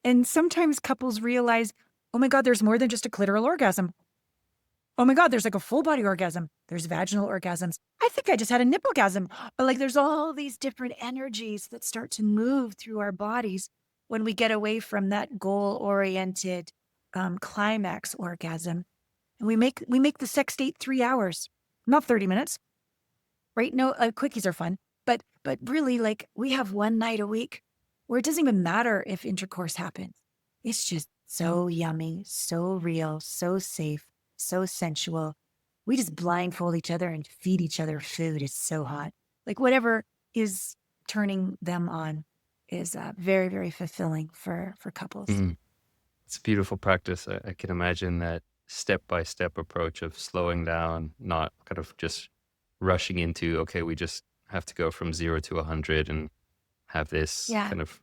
And sometimes couples realize, oh my God, there's more than just a clitoral orgasm. Oh my God, there's like a full body orgasm. There's vaginal orgasms. I think I just had a nipplegasm. But like there's all these different energies that start to move through our bodies when we get away from that goal-oriented climax orgasm. And we make the sex date 3 hours, not 30 minutes, right? No, quickies are fun, but really, like, we have one night a week where it doesn't even matter if intercourse happens. It's just so yummy, so real, so safe, so sensual. We just blindfold each other and feed each other food. It's so hot. Like whatever is turning them on is very, very fulfilling for couples. Mm. It's a beautiful practice. I can imagine that step-by-step approach of slowing down, not kind of just rushing into, okay, we just have to go from 0 to 100 and have this Yeah. kind of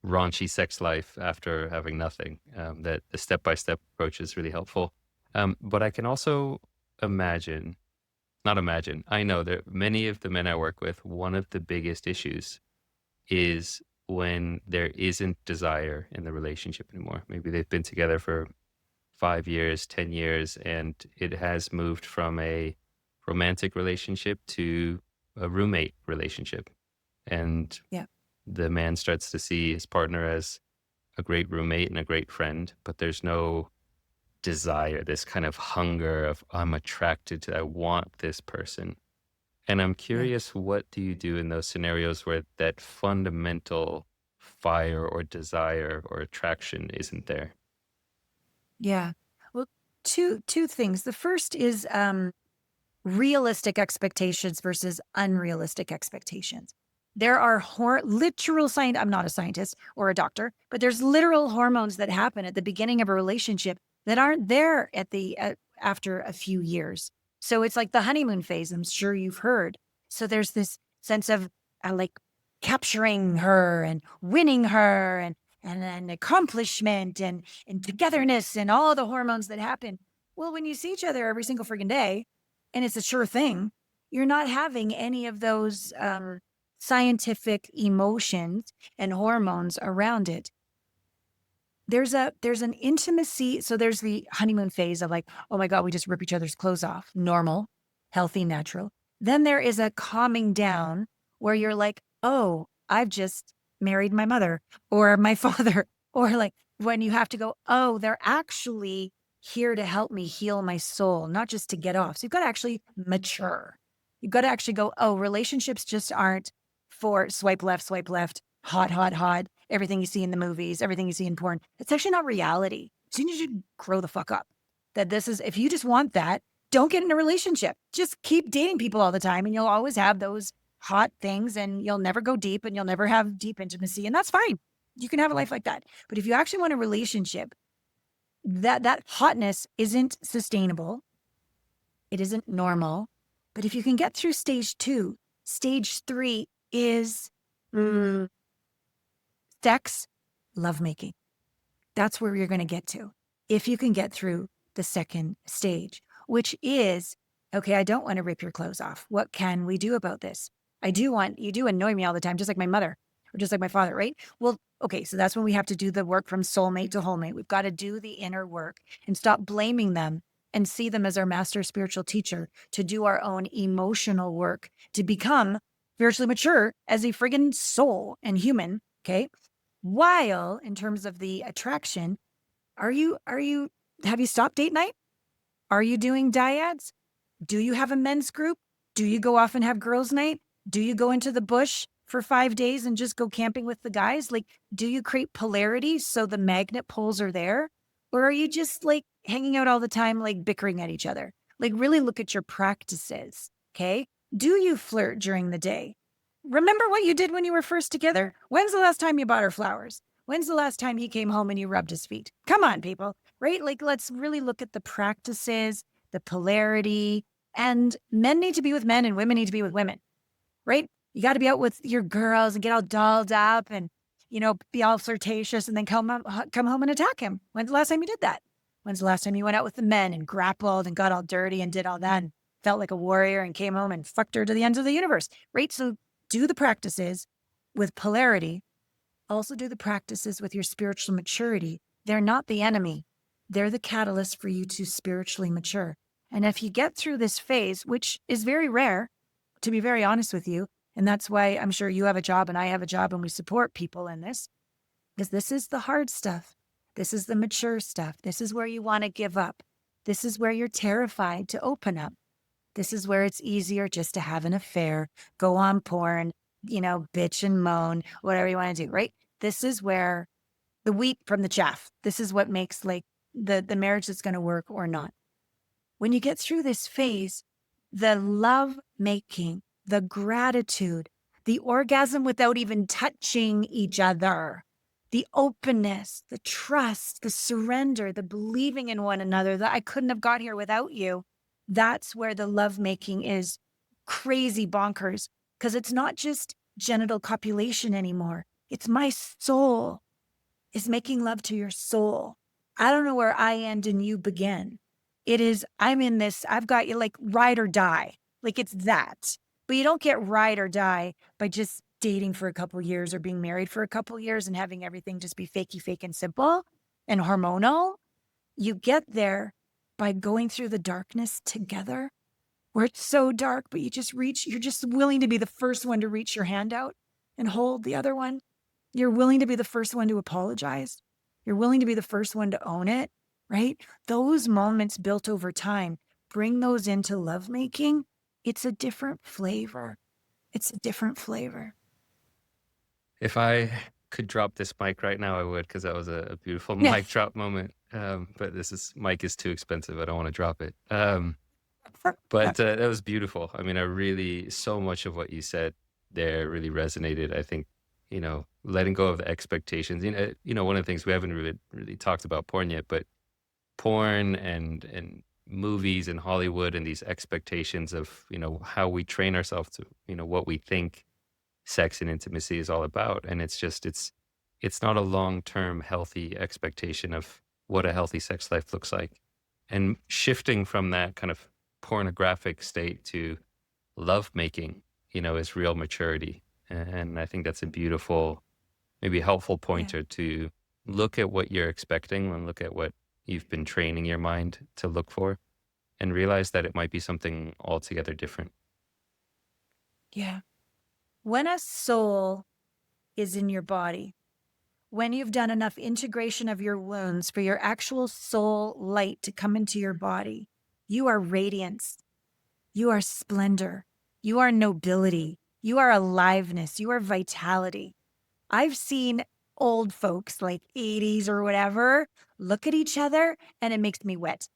raunchy sex life after having nothing. That the step-by-step approach is really helpful. But I can also imagine, not imagine, I know that many of the men I work with, one of the biggest issues is when there isn't desire in the relationship anymore. Maybe they've been together for 5 years, 10 years, and it has moved from a romantic relationship to a roommate relationship. And Yeah. the man starts to see his partner as a great roommate and a great friend, but there's no desire, this kind of hunger of, I'm attracted to, I want this person. And I'm curious, what do you do in those scenarios where that fundamental fire or desire or attraction isn't there? Yeah. Well, two things. The first is realistic expectations versus unrealistic expectations. There are literal science. I'm not a scientist or a doctor, but there's literal hormones that happen at the beginning of a relationship that aren't there after a few years. So it's like the honeymoon phase. I'm sure you've heard. So there's this sense of like capturing her and winning her and accomplishment and togetherness and all the hormones that happen. Well, when you see each other every single freaking day, and it's a sure thing, you're not having any of those scientific emotions and hormones around it. There's an intimacy. So there's the honeymoon phase of like, oh my God, we just rip each other's clothes off. Normal, healthy, natural. Then there is a calming down where you're like, oh, I've just married my mother or my father. Or like when you have to go, oh, they're actually here to help me heal my soul, not just to get off. So you've got to actually mature. You've got to actually go, oh, relationships just aren't for swipe left, hot, hot, hot, everything you see in the movies, everything you see in porn. It's actually not reality. So you need to grow the fuck up. That this is, if you just want that, don't get in a relationship. Just keep dating people all the time and you'll always have those hot things and you'll never go deep and you'll never have deep intimacy. And that's fine. You can have a life like that. But if you actually want a relationship, that hotness isn't sustainable. It isn't normal. But if you can get through stage 2, stage 3 is sex, lovemaking. That's where you're going to get to. If you can get through the second stage, which is, okay, I don't want to rip your clothes off. What can we do about this? You do annoy me all the time, just like my mother or just like my father, right? Well, okay, so that's when we have to do the work from soulmate to wholemate. We've got to do the inner work and stop blaming them and see them as our master spiritual teacher, to do our own emotional work, to become spiritually mature as a friggin' soul and human, okay? While in terms of the attraction, have you stopped date night? Are you doing dyads? Do you have a men's group? Do you go off and have girls' night? Do you go into the bush for 5 days and just go camping with the guys? Like, do you create polarity so the magnet poles are there? Or are you just like hanging out all the time, like bickering at each other? Like, really look at your practices, okay? Do you flirt during the day? Remember what you did when you were first together? When's the last time you bought her flowers? When's the last time he came home and you rubbed his feet? Come come on, people, right? Like, let's really look at the practices, the polarity, and men need to be with men and women need to be with women, right? You got to be out with your girls and get all dolled up and, be all flirtatious and then come home and attack him. When's the last time you did that? When's the last time you went out with the men and grappled and got all dirty and did all that and felt like a warrior and came home and fucked her to the ends of the universe, right? So do the practices with polarity. Also do the practices with your spiritual maturity. They're not the enemy. They're the catalyst for you to spiritually mature. And if you get through this phase, which is very rare, to be very honest with you, and that's why I'm sure you have a job and I have a job and we support people in this, because this is the hard stuff. This is the mature stuff. This is where you want to give up. This is where you're terrified to open up. This is where it's easier just to have an affair, go on porn, bitch and moan, whatever you want to do, right? This is where the wheat from the chaff, this is what makes like the marriage that's going to work or not. When you get through this phase, the love making, the gratitude, the orgasm without even touching each other, the openness, the trust, the surrender, the believing in one another that I couldn't have got here without you. That's where the love making is crazy bonkers, because it's not just genital copulation anymore. It's my soul is making love to your soul. I don't know where I end and you begin. It is, I'm in this, I've got you like ride or die. Like it's that. But you don't get ride or die by just dating for a couple years or being married for a couple years and having everything just be fakey, fake and simple and hormonal. You get there by going through the darkness together, where it's so dark, but you're just willing to be the first one to reach your hand out and hold the other one. You're willing to be the first one to apologize. You're willing to be the first one to own it, right? Those moments built over time, bring those into lovemaking. It's a different flavor. It's a different flavor. If I could drop this mic right now, I would, because that was a beautiful Yeah. mic drop moment. But mic is too expensive. I don't want to drop it. But that was beautiful. I mean, so much of what you said there really resonated. I think, letting go of the expectations. One of the things we haven't really talked about porn yet, but porn and movies and Hollywood and these expectations of, how we train ourselves to, what we think sex and intimacy is all about. And it's not a long-term healthy expectation of what a healthy sex life looks like. And shifting from that kind of pornographic state to love making, is real maturity. And I think that's a beautiful, maybe helpful pointer to look at what you're expecting and look at what you've been training your mind to look for and realize that it might be something altogether different. Yeah. When a soul is in your body, when you've done enough integration of your wounds for your actual soul light to come into your body, you are radiance. You are splendor. You are nobility. You are aliveness. You are vitality. I've seen old folks like 80s or whatever look at each other and it makes me wet.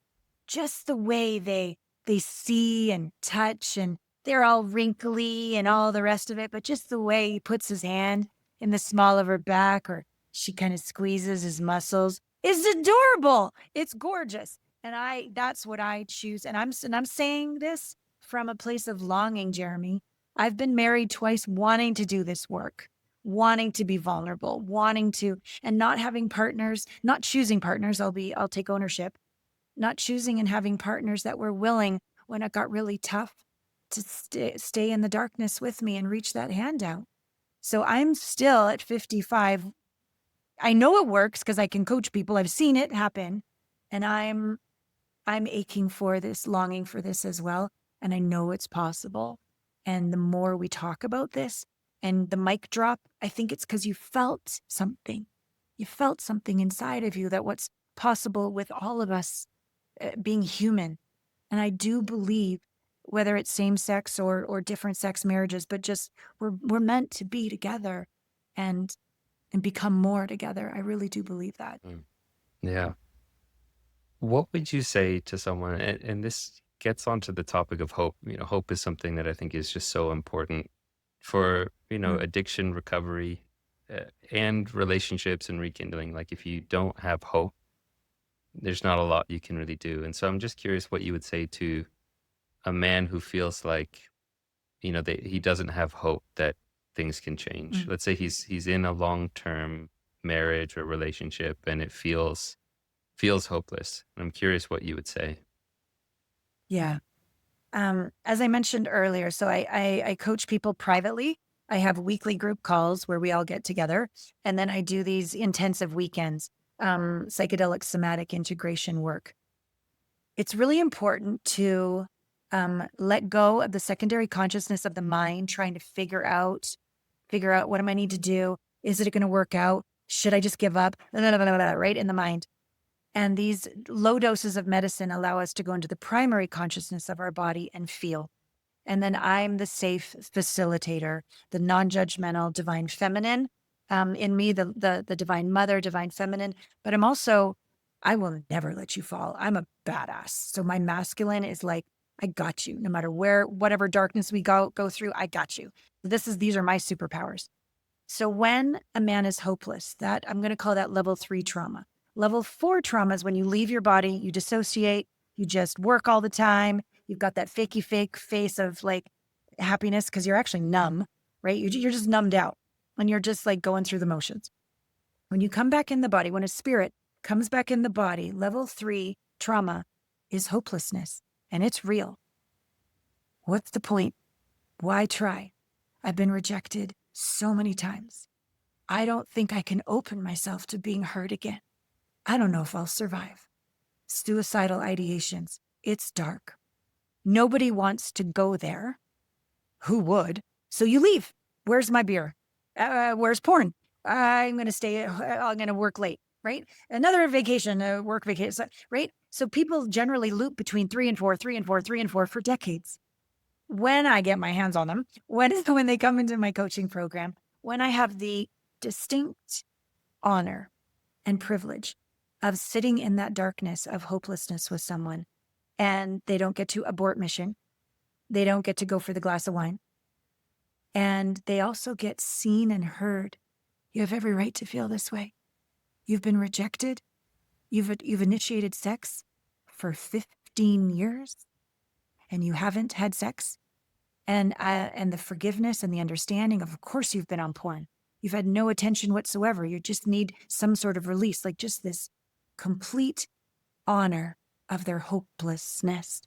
Just the way they see and touch, and they're all wrinkly and all the rest of it, but just the way he puts his hand in the small of her back or she kind of squeezes his muscles is adorable. It's gorgeous. And that's what I choose. And I'm saying this from a place of longing, Jeremy. I've been married twice, wanting to do this work, wanting to be vulnerable, and not having partners, not choosing partners. I'll take ownership, not choosing and having partners that were willing when it got really tough to stay in the darkness with me and reach that hand out. So I'm still at 55. I know it works because I can coach people. I've seen it happen. And I'm aching for this, longing for this as well. And I know it's possible. And the more we talk about this and the mic drop, I think it's because you felt something. You felt something inside of you that what's possible with all of us being human. And I do believe, whether it's same sex or different sex marriages, but just we're meant to be together and become more together. I really do believe that. Yeah. What would you say to someone, and this gets onto the topic of hope. Hope is something that I think is just so important for, addiction recovery and relationships and rekindling. Like if you don't have hope, there's not a lot you can really do. And so I'm just curious what you would say to a man who feels like, he doesn't have hope that things can change. Mm. Let's say he's in a long-term marriage or relationship and it feels hopeless. I'm curious what you would say. Yeah. As I mentioned earlier, so I coach people privately. I have weekly group calls where we all get together, and then I do these intensive weekends, psychedelic somatic integration work. It's really important to let go of the secondary consciousness of the mind, trying to figure out what am I need to do? Is it going to work out? Should I just give up? Right in the mind. And these low doses of medicine allow us to go into the primary consciousness of our body and feel. And then I'm the safe facilitator, the non-judgmental divine feminine in me, the divine mother, divine feminine. But I'm also, I will never let you fall. I'm a badass. So my masculine is like, I got you. No matter whatever darkness we go through, I got you. These are my superpowers. So when a man is hopeless, that I'm going to call that level 3 trauma. Level 4 trauma is when you leave your body, you dissociate, you just work all the time. You've got that fakey fake face of like happiness because you're actually numb, right? You're just numbed out and you're just like going through the motions. When you come back in the body, when a spirit comes back in the body, level 3 trauma is hopelessness and it's real. What's the point? Why try? I've been rejected so many times. I don't think I can open myself to being hurt again. I don't know if I'll survive. Suicidal ideations. It's dark. Nobody wants to go there. Who would? So you leave. Where's my beer? Where's porn? I'm going to stay. I'm going to work late, right? Another vacation, work vacation, right? So people generally loop between 3 and 4, 3 and 4, 3 and 4 for decades. When I get my hands on them, when they come into my coaching program, when I have the distinct honor and privilege of sitting in that darkness of hopelessness with someone, and they don't get to abort mission, they don't get to go for the glass of wine, and they also get seen and heard. You have every right to feel this way. You've been rejected. You've initiated sex for 15 years and you haven't had sex. And the forgiveness and the understanding of course, you've been on porn. You've had no attention whatsoever. You just need some sort of release, like just this complete honor of their hopelessness.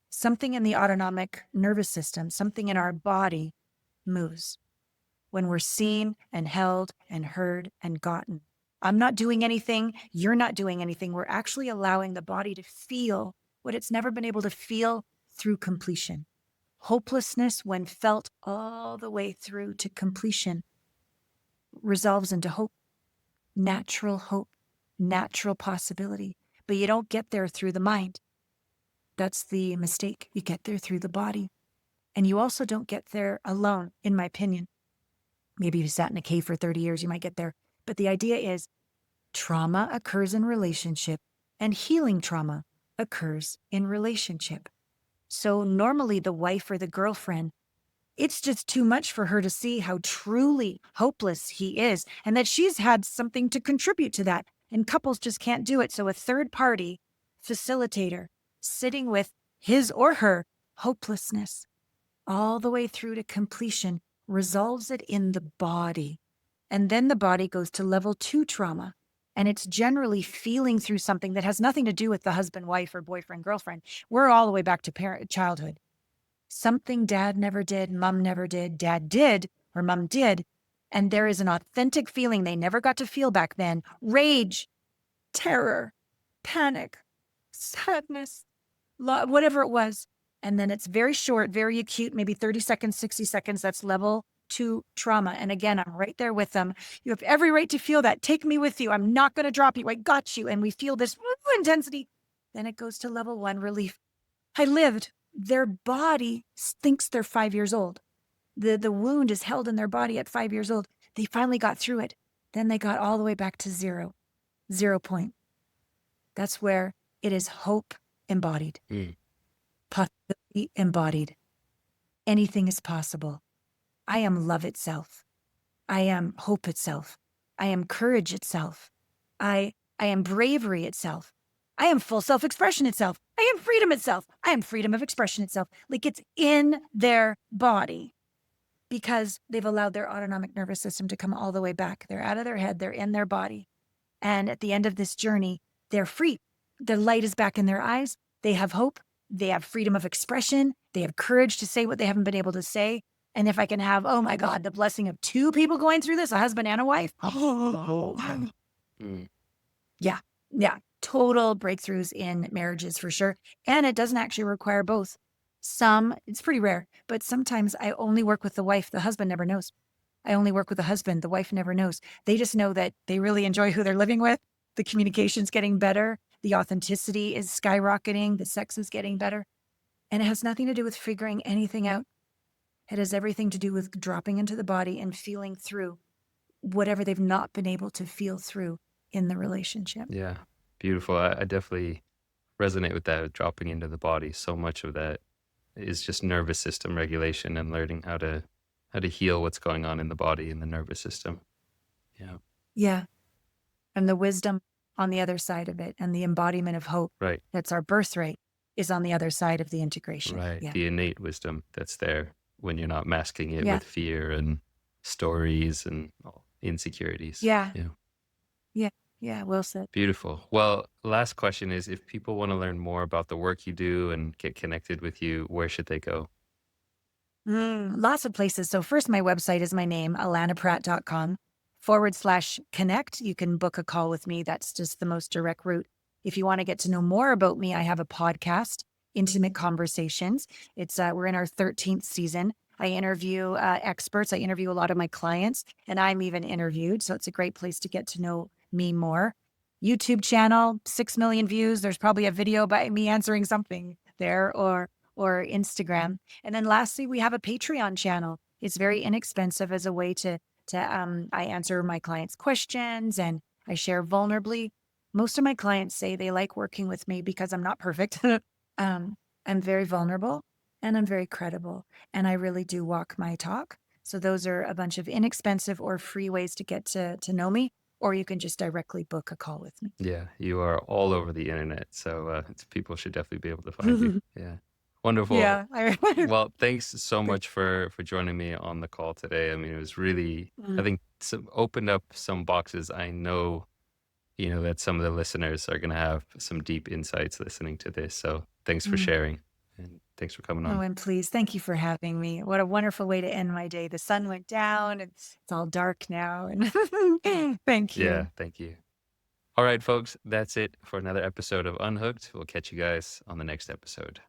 Something in the autonomic nervous system, something in our body moves when we're seen and held and heard and gotten. I'm not doing anything. You're not doing anything. We're actually allowing the body to feel what it's never been able to feel through completion. Hopelessness, when felt all the way through to completion, resolves into hope, natural possibility. But you don't get there through the mind. That's the mistake. You get there through the body. And you also don't get there alone, in my opinion. Maybe you sat in a cave for 30 years, you might get there. But the idea is trauma occurs in relationship and healing trauma occurs in relationship. So normally the wife or the girlfriend, it's just too much for her to see how truly hopeless he is and that she's had something to contribute to that. And couples just can't do it. So a third party facilitator sitting with his or her hopelessness all the way through to completion resolves it in the body. And then the body goes to level 2 trauma. And it's generally feeling through something that has nothing to do with the husband, wife, or boyfriend, girlfriend. We're all the way back to childhood. Something dad never did, mom never did, dad did, or mom did. And there is an authentic feeling they never got to feel back then. Rage, terror, panic, sadness, whatever it was. And then it's very short, very acute, maybe 30 seconds, 60 seconds. That's level 2 trauma. And again, I'm right there with them. You have every right to feel that. Take me with you. I'm not going to drop you. I got you. And we feel this intensity. Then it goes to level 1 relief. I lived. Their body thinks they're 5 years old. The wound is held in their body at 5 years old. They finally got through it. Then they got all the way back to 0 point. That's where it is hope embodied. Possibility embodied. Anything is possible. I am love itself. I am hope itself. I am courage itself. I I am bravery itself. I am full self-expression itself. I am freedom itself. I am freedom of expression itself. Like, it's in their body because they've allowed their autonomic nervous system to come all the way back. They're out of their head. They're in their body. And at the end of this journey, they're free. The light is back in their eyes. They have hope. They have freedom of expression. They have courage to say what they haven't been able to say. And if I can have, oh my God, the blessing of two people going through this, a husband and a wife. Mm. Yeah. Yeah. Total breakthroughs in marriages for sure. And it doesn't actually require both. It's pretty rare, but sometimes I only work with the wife. The husband never knows. I only work with the husband. The wife never knows. They just know that they really enjoy who they're living with. The communication's getting better. The authenticity is skyrocketing. The sex is getting better. And it has nothing to do with figuring anything out. It has everything to do with dropping into the body and feeling through whatever they've not been able to feel through in the relationship. Yeah, beautiful. I definitely resonate with that, dropping into the body. So much of that is just nervous system regulation and learning how to heal what's going on in the body and the nervous system. Yeah. Yeah. And the wisdom on the other side of it and the embodiment of hope Right. that's our birthright is on the other side of the integration. Right. Yeah. The innate wisdom that's there when you're not masking it Yeah. with fear and stories and insecurities. Yeah. Yeah. Yeah. Yeah. Well said. Beautiful. Well, last question is, if people want to learn more about the work you do and get connected with you, where should they go? Lots of places. So first, my website is my name, alanapratt.com/connect. You can book a call with me. That's just the most direct route. If you want to get to know more about me, I have a podcast, Intimate Conversations. We're in our 13th season. I interview experts. I interview a lot of my clients, and I'm even interviewed. So it's a great place to get to know me more. YouTube channel, 6 million views. There's probably a video by me answering something there, or Instagram. And then lastly, we have a Patreon channel. It's very inexpensive as a way to I answer my clients' questions and I share vulnerably. Most of my clients say they like working with me because I'm not perfect. I'm very vulnerable and I'm very credible, and I really do walk my talk. So those are a bunch of inexpensive or free ways to get to know me, or you can just directly book a call with me. Yeah, you are all over the internet, so people should definitely be able to find you. Yeah. Wonderful. Yeah. Well, thanks so much for joining me on the call today. I mean, it was really, I think, opened up some boxes. I know, that some of the listeners are going to have some deep insights listening to this. So thanks for sharing, and thanks for coming on. Oh, and please, thank you for having me. What a wonderful way to end my day. The sun went down. It's all dark now. And thank you. Yeah, thank you. All right, folks, that's it for another episode of Unhooked. We'll catch you guys on the next episode.